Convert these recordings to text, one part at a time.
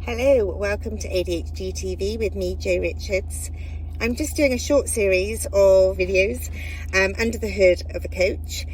Hello, welcome to ADHD TV with me, Jo Richards. I'm just doing a short series of videos under the hood of a coach,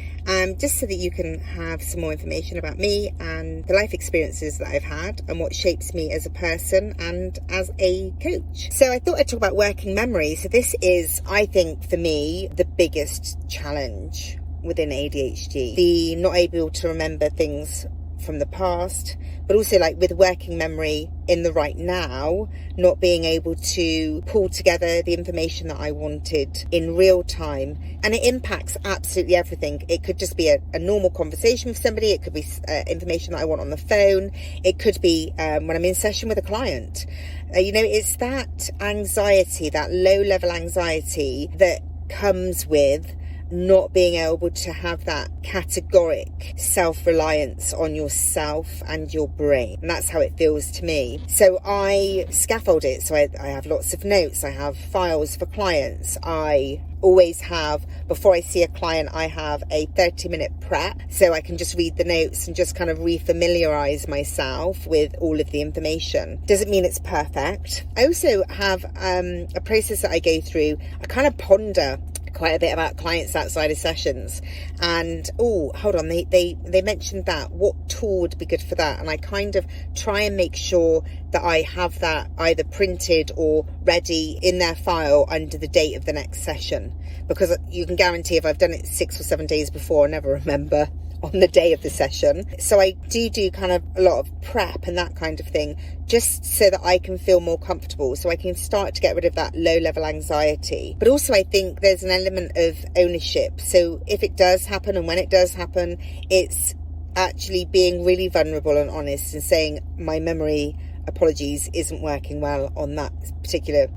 just so that you can have some more information about me and the life experiences that I've had and what shapes me as a person and as a coach. So I thought I'd talk about working memory. So this is, I think, for me, the biggest challenge within ADHD. The not able to remember things from the past, but also like with working memory in the right now, not being able to pull together the information that I wanted in real time. And it impacts absolutely everything. It could just be a normal conversation with somebody. It could be information that I want on the phone. It could be when I'm in session with a client. It's that anxiety, that low level anxiety that comes with not being able to have that categoric self-reliance on yourself and your brain. And that's how it feels to me. So I scaffold it. So I have lots of notes. I have files for clients. I always have, before I see a client, I have a 30-minute prep. So I can just read the notes and just kind of refamiliarize myself with all of the information. Doesn't mean it's perfect. I also have a process that I go through. I kind of ponder quite a bit about clients outside of sessions, and hold on, they mentioned that, what tool would be good for that, and I kind of try and make sure that I have that either printed or ready in their file under the date of the next session, because you can guarantee if I've done it 6 or 7 days before, I never remember on the day of the session. So I do kind of a lot of prep and that kind of thing, just so that I can feel more comfortable, so I can start to get rid of that low level anxiety. But also I think there's an element of ownership. So if it does happen, and when it does happen, it's actually being really vulnerable and honest and saying, my memory, apologies, isn't working well on that particular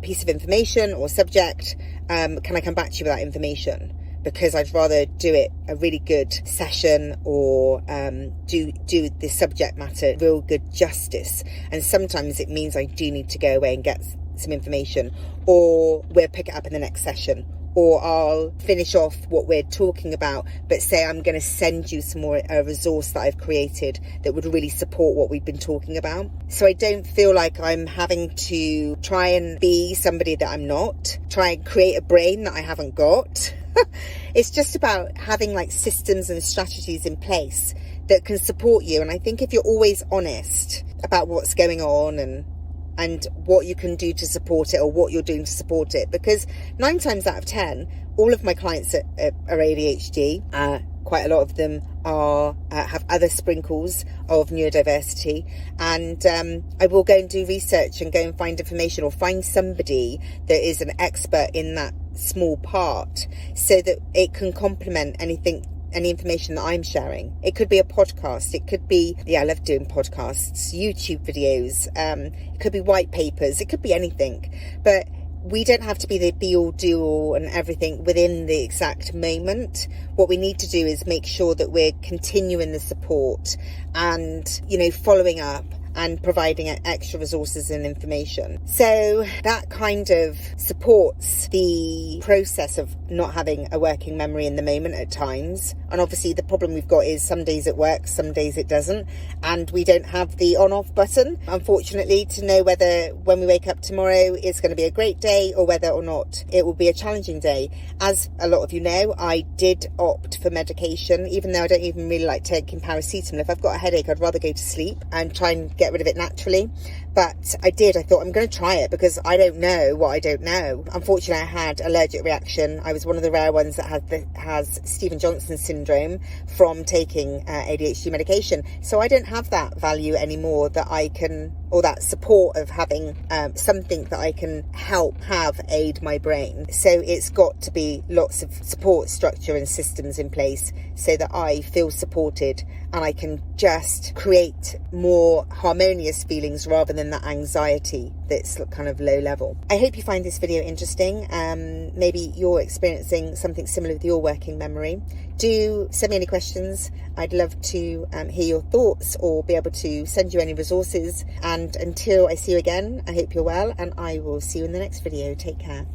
piece of information or subject. Can I come back to you with that information? Because I'd rather do it a really good session, or do the subject matter real good justice. And sometimes it means I do need to go away and get some information, or we'll pick it up in the next session, or I'll finish off what we're talking about, but say I'm going to send you some more a resource that I've created that would really support what we've been talking about. So I don't feel like I'm having to try and be somebody that I'm not, try and create a brain that I haven't got. It's just about having like systems and strategies in place that can support you. And I think if you're always honest about what's going on and what you can do to support it, or what you're doing to support it, because 9 times out of 10, all of my clients are ADHD. Quite a lot of them have other sprinkles of neurodiversity, and I will go and do research and go and find information, or find somebody that is an expert in that small part, so that it can complement any information that I'm sharing. It could be a podcast, it could be, I love doing podcasts, YouTube videos, it could be white papers, it could be anything, but we don't have to be the be-all, do-all and everything within the exact moment. What we need to do is make sure that we're continuing the support and, following up and providing extra resources and information. So that kind of supports the process of not having a working memory in the moment at times. And obviously the problem we've got is some days it works, some days it doesn't. And we don't have the on-off button, unfortunately, to know whether when we wake up tomorrow it's going to be a great day, or whether or not it will be a challenging day. As a lot of you know, I did opt for medication, even though I don't even really like taking paracetamol. If I've got a headache, I'd rather go to sleep and try and get rid of it naturally. But I thought I'm going to try it, because I don't know what I don't know. Unfortunately, I had allergic reaction. I was one of the rare ones that has Stephen-Johnson syndrome from taking ADHD medication. So I don't have that value anymore that I can, or that support of having something that I can help have aid my brain. So it's got to be lots of support structure and systems in place so that I feel supported and I can just create more harmonious feelings rather than that anxiety that's kind of low level. I hope you find this video interesting. Maybe you're experiencing something similar with your working memory. Do send me any questions. I'd love to hear your thoughts, or be able to send you any resources. And until I see you again, I hope you're well, and I will see you in the next video. Take care.